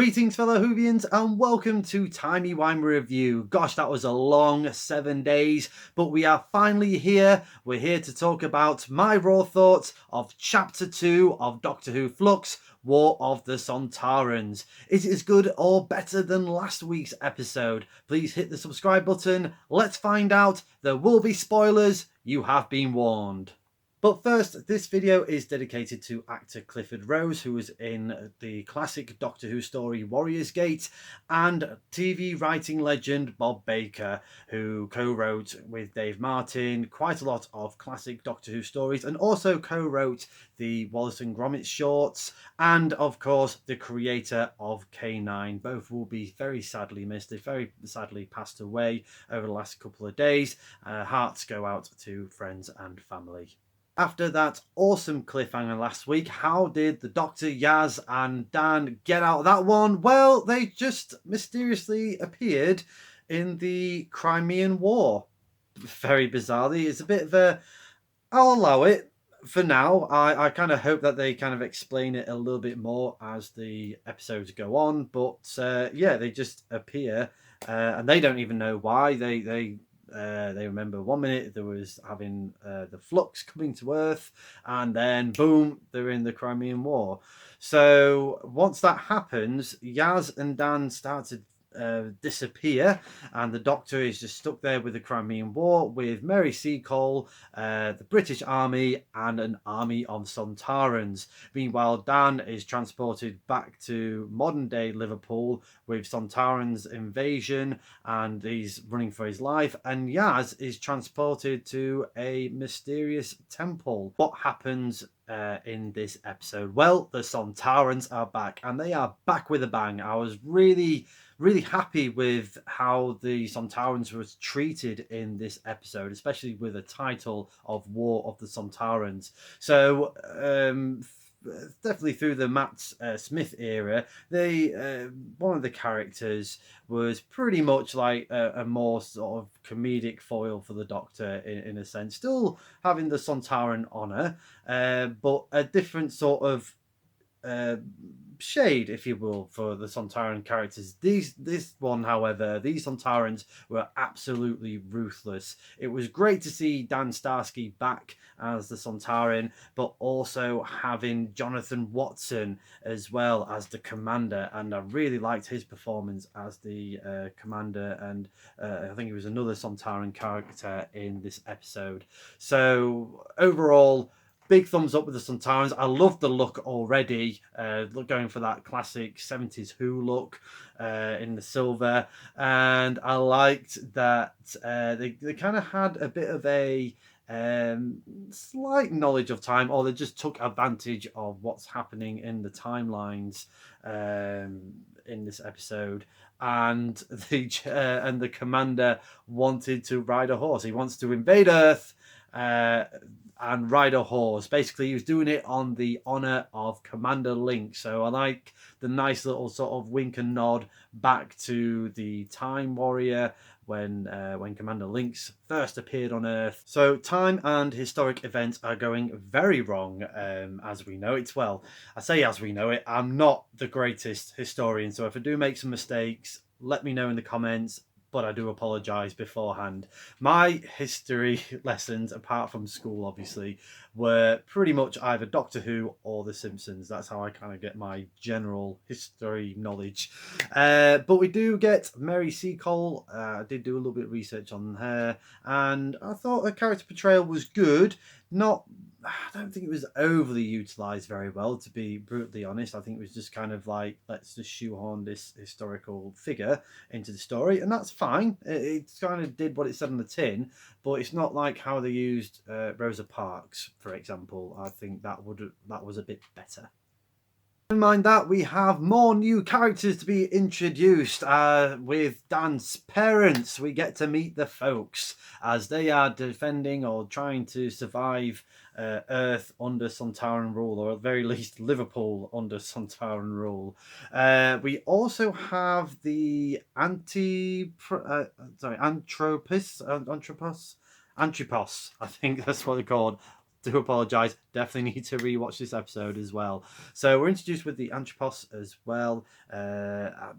Greetings, fellow Whovians, and welcome to Timey Wimey Review. Gosh, that was a long 7 days, but we are finally here. We're here to talk about my raw thoughts of Chapter 2 of Doctor Who Flux, War of the Sontarans. Is it as good or better than last week's episode? Please hit the subscribe button. Let's find out. There will be spoilers. You have been warned. But first, this video is dedicated to actor Clifford Rose, who was in the classic Doctor Who story Warrior's Gate, and TV writing legend Bob Baker, who co-wrote with Dave Martin quite a lot of classic Doctor Who stories, and also co-wrote the Wallace and Gromit shorts, and of course the creator of K9. Both will be very sadly missed. They very sadly passed away over the last couple of days. Hearts go out to friends and family. After that awesome cliffhanger last week, how did the Doctor, Yaz and Dan get out of that one? Well, they just mysteriously appeared in the Crimean War. Very bizarrely. It's a bit of a... I'll allow it for now. I kind of hope that they kind of explain it a little bit more as the episodes go on. But yeah, they just appear and they don't even know why. They remember 1 minute there was having the Flux coming to Earth, and then boom, they're in the Crimean War. So once that happens, Yaz and Dan start to disappear, and the Doctor is just stuck there with the Crimean War with Mary Seacole, the British Army, and an army of Sontarans. Meanwhile, Dan is transported back to modern day Liverpool with Sontarans invasion, and he's running for his life, and Yaz is transported to a mysterious temple. What happens in this episode? Well, the Sontarans are back, and they are back with a bang. I was really happy with how the Sontarans was treated in this episode, especially with a title of War of the Sontarans. So definitely through the Matt Smith era, they one of the characters was pretty much like a more sort of comedic foil for the Doctor in a sense, still having the Sontaran honour, but a different sort of shade, if you will, for the Sontaran characters. This one, however, these Sontarans were absolutely ruthless. It was great to see Dan Starsky back as the Sontaran, but also having Jonathan Watson as well as the commander, and I really liked his performance as the commander, and I think he was another Sontaran character in this episode. So overall, big thumbs up with the Sontarans. I love the look already, going for that classic 70s Who look in the silver. And I liked that they kind of had a bit of a slight knowledge of time, or they just took advantage of what's happening in the timelines in this episode. And the commander wanted to ride a horse. He wants to invade Earth and ride a horse. Basically, he was doing it on the honour of Commander Link. So I like the nice little sort of wink and nod back to the Time Warrior when Commander Lynx first appeared on Earth. So time and historic events are going very wrong, as we know it. Well, I say as we know it. I'm not the greatest historian, so if I do make some mistakes, let me know in the comments. But I do apologise beforehand. My history lessons, apart from school obviously, were pretty much either Doctor Who or The Simpsons. That's how I kind of get my general history knowledge. But we do get Mary Seacole. I did do a little bit of research on her, and I thought her character portrayal was good. I don't think it was overly utilised very well, to be brutally honest. I think it was just kind of like, let's just shoehorn this historical figure into the story, and that's fine. It kind of did what it said on the tin, but it's not like how they used Rosa Parks, for example. I think that was a bit better. In mind that we have more new characters to be introduced. With Dan's parents, we get to meet the folks as they are defending or trying to survive Earth under Sontaran rule, or at the very least Liverpool under Sontaran rule. We also have the Anthropos, I think that's what they're called. do apologise. Definitely need to rewatch this episode as well. So we're introduced with the Anthropos as well. I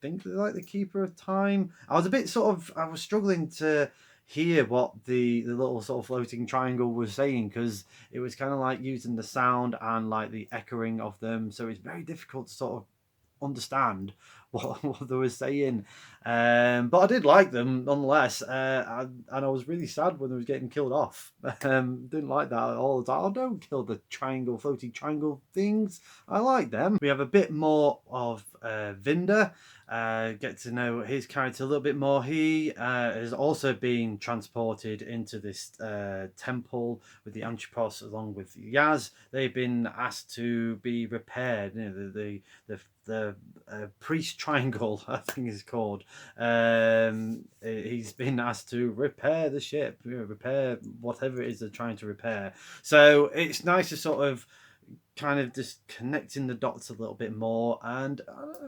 think they're like the Keeper of Time. I was a bit I was struggling to hear what the little sort of floating triangle was saying, because it was kind of like using the sound and like the echoing of them. So it's very difficult to sort of understand what they were saying. But I did like them nonetheless. And I was really sad when they was getting killed off. Didn't like that at all. I don't kill the floating triangle things. I like them. We have a bit more of Vinder. Get to know his character a little bit more. He has also been transported into this temple with the Anthropos along with Yaz. They've been asked to be repaired. You know, the priest triangle, I think it's called. He's been asked to repair the ship, repair whatever it is they're trying to repair. So it's nice to sort of kind of just connecting the dots a little bit more. And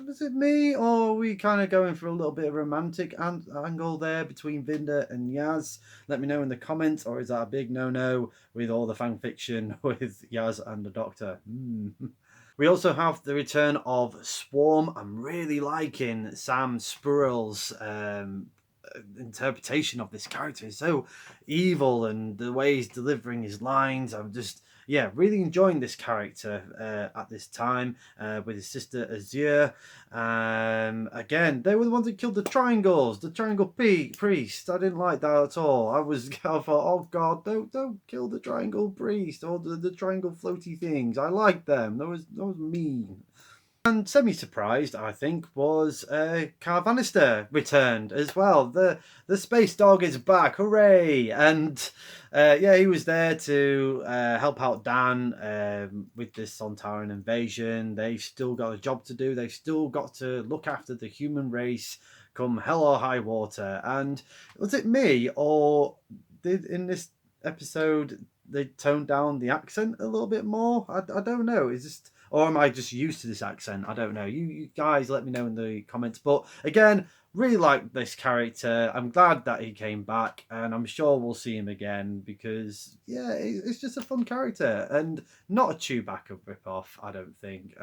was it me, or are we kind of going for a little bit of romantic angle there between Vinder and Yaz? Let me know in the comments. Or is that a big no with all the fan fiction with Yaz and the Doctor? We also have the return of Swarm. I'm really liking Sam Spruill's interpretation of this character. Is so evil, and the way he's delivering his lines, I'm just really enjoying this character at this time with his sister Azure. Again, they were the ones that killed the triangles, the triangle priest. I didn't like that at all. I thought, oh god, don't kill the triangle priest or the triangle floaty things. I like them. That was mean. And semi-surprised, I think, was Carvanister returned as well. The space dog is back, hooray! And he was there to help out Dan with this Sontaran invasion. They've still got a job to do. They've still got to look after the human race come hell or high water. And was it me, or did in this episode they toned down the accent a little bit more? I don't know. It's just... or am I just used to this accent? I don't know. You guys let me know in the comments. But again, really like this character. I'm glad that he came back, and I'm sure we'll see him again because, it's just a fun character and not a Chewbacca ripoff, I don't think.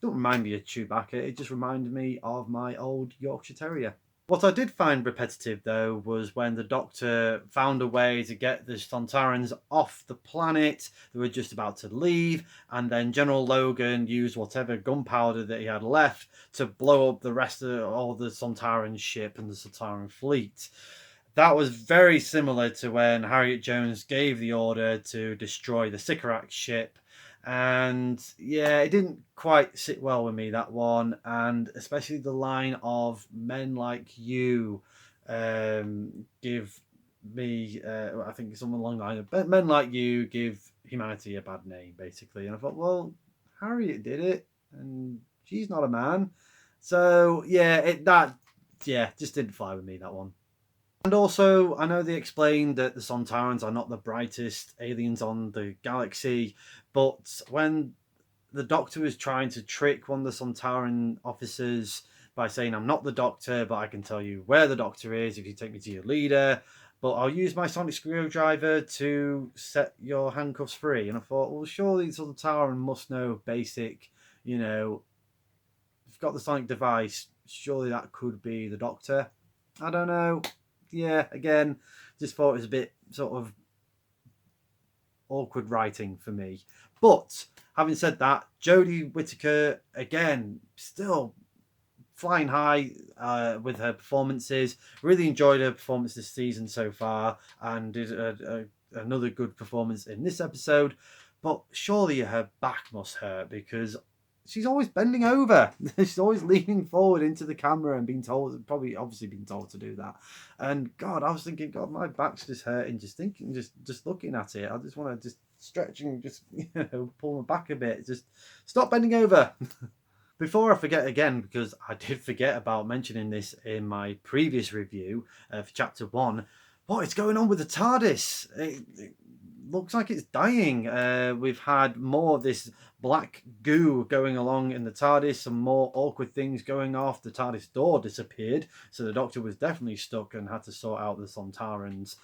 Don't remind me of Chewbacca. It just reminded me of my old Yorkshire Terrier. What I did find repetitive, though, was when the Doctor found a way to get the Sontarans off the planet. They were just about to leave, and then General Logan used whatever gunpowder that he had left to blow up the rest of all the Sontaran ship and the Sontaran fleet. That was very similar to when Harriet Jones gave the order to destroy the Sycorax ship. And it didn't quite sit well with me, that one. And especially the line of "men like you" give me, I think something along the line of "men like you give humanity a bad name," basically. And I thought, well, Harriet did it, and she's not a man. So just didn't fly with me, that one. And also, I know they explained that the Sontarans are not the brightest aliens on the galaxy, but when the Doctor was trying to trick one of the Sontaran officers by saying, "I'm not the Doctor, but I can tell you where the Doctor is if you take me to your leader, but I'll use my sonic screwdriver to set your handcuffs free." And I thought, well, surely the Sontaran must know basic, if you've got the sonic device, surely that could be the Doctor. I don't know. Again, just thought it was a bit sort of awkward writing for me. But having said that, Jodie Whittaker, again, still flying high with her performances. Really enjoyed her performance this season so far, and did another good performance in this episode. But surely her back must hurt, because she's always bending over. She's always leaning forward into the camera and being told, obviously being told to do that. And God, I was thinking, God, my back's just hurting just thinking, just looking at it. I just want to just stretch and just pull my back a bit. Just stop bending over. Before I forget again, because I did forget about mentioning this in my previous review for Chapter 1, what is going on with the TARDIS? It looks like it's dying. We've had more of this black goo going along in the TARDIS, some more awkward things going off. The TARDIS door disappeared, so the Doctor was definitely stuck and had to sort out the Sontarans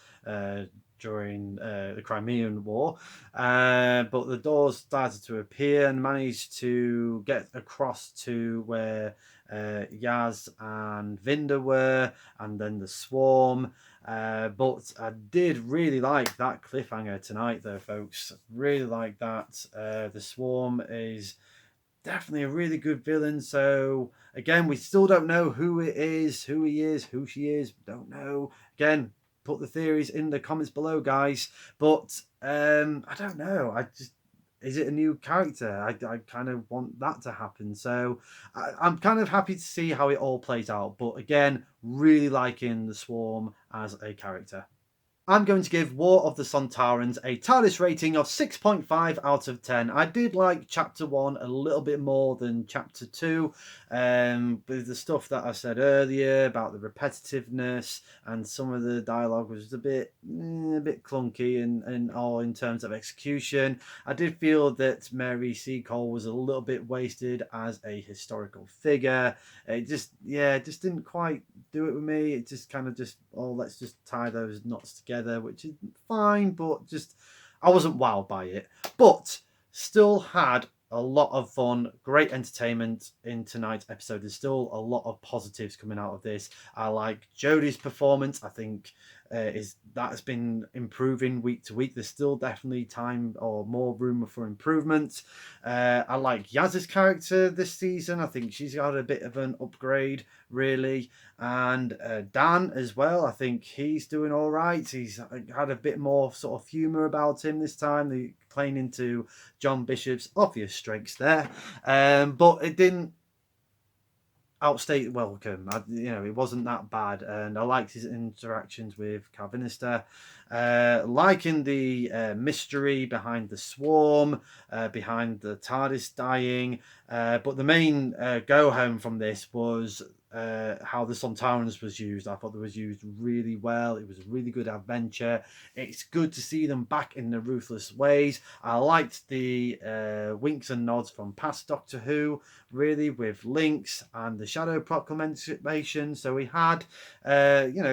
during the Crimean War. But the doors started to appear and managed to get across to where Yaz and Vinda were, and then the Swarm. But I did really like that cliffhanger tonight, though, folks. Really like that. The Swarm is definitely a really good villain. So again, we still don't know who it is, who he is, who she is. Don't know. Again, put the theories in the comments below, guys. But I don't know. Is it a new character? I kind of want that to happen. So I'm kind of happy to see how it all plays out. But again, really liking the Swarm as a character. I'm going to give War of the Sontarans a TARDIS rating of 6.5 out of 10. I did like Chapter 1 a little bit more than Chapter 2. With the stuff that I said earlier about the repetitiveness and some of the dialogue was a bit clunky and all in terms of execution. I did feel that Mary Seacole was a little bit wasted as a historical figure. It just didn't quite do it with me. It just kind of let's just tie those knots together, which is fine, but just I wasn't wowed by it. But still had a lot of fun, great entertainment in tonight's episode. There's still a lot of positives coming out of this. I like Jodie's performance. I think that's been improving week to week. There's still definitely time or more room for improvement. I like Yaz's character this season. I think she's got a bit of an upgrade, really. And Dan as well. I think he's doing all right. He's had a bit more sort of humour about him this time. Playing into John Bishop's obvious strengths there. But it didn't outstay welcome. It wasn't that bad, and I liked his interactions with Calvinister. Liking the mystery behind the Swarm, behind the TARDIS dying. But the main go home from this was how the Sontarans was used. I thought it was used really well. It was a really good adventure. It's good to see them back in the ruthless ways. I liked the winks and nods from past Doctor Who, really, with links and the Shadow Proclamation. So we had,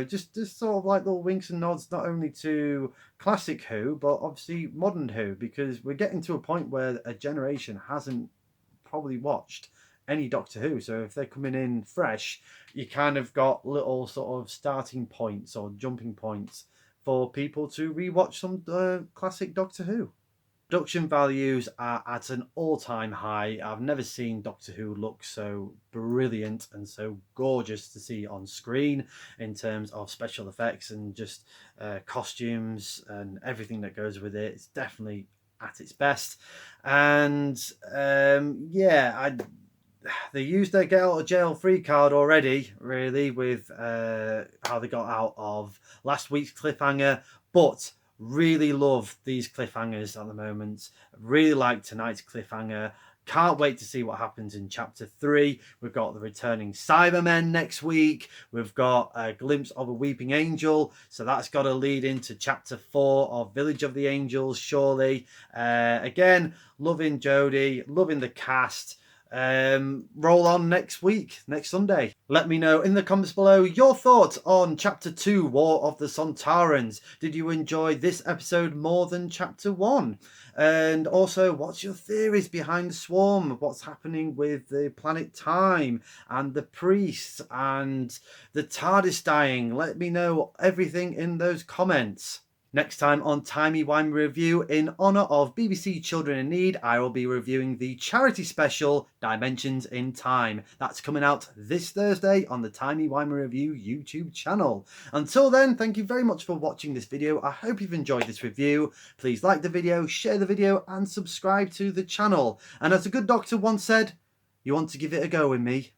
just sort of like little winks and nods, not only to classic Who, but obviously modern Who, because we're getting to a point where a generation hasn't probably watched any Doctor Who. So if they're coming in fresh, you kind of got little sort of starting points or jumping points for people to rewatch some classic Doctor Who. Production values are at an all-time high. I've never seen Doctor Who look so brilliant and so gorgeous to see on screen in terms of special effects and just costumes and everything that goes with it. It's definitely at its best. And they used their get out of jail free card already, really, with how they got out of last week's cliffhanger. But really love these cliffhangers at the moment. Really like tonight's cliffhanger. Can't wait to see what happens in Chapter 3. We've got the returning Cybermen next week. We've got a glimpse of a Weeping Angel. So that's got to lead into Chapter 4 of Village of the Angels, surely. Again, loving Jodie, loving the cast. Roll on next week, next Sunday. Let me know in the comments below your thoughts on Chapter 2, War of the Sontarans. Did you enjoy this episode more than Chapter 1? And also, what's your theories behind the Swarm? What's happening with the planet Time and the priests and the TARDIS dying? Let me know everything in those comments. Next time on Timey Wimey Review, in honour of BBC Children in Need, I will be reviewing the charity special Dimensions in Time. That's coming out this Thursday on the Timey Wimey Review YouTube channel. Until then, thank you very much for watching this video. I hope you've enjoyed this review. Please like the video, share the video and subscribe to the channel. And as a good doctor once said, you want to give it a go with me?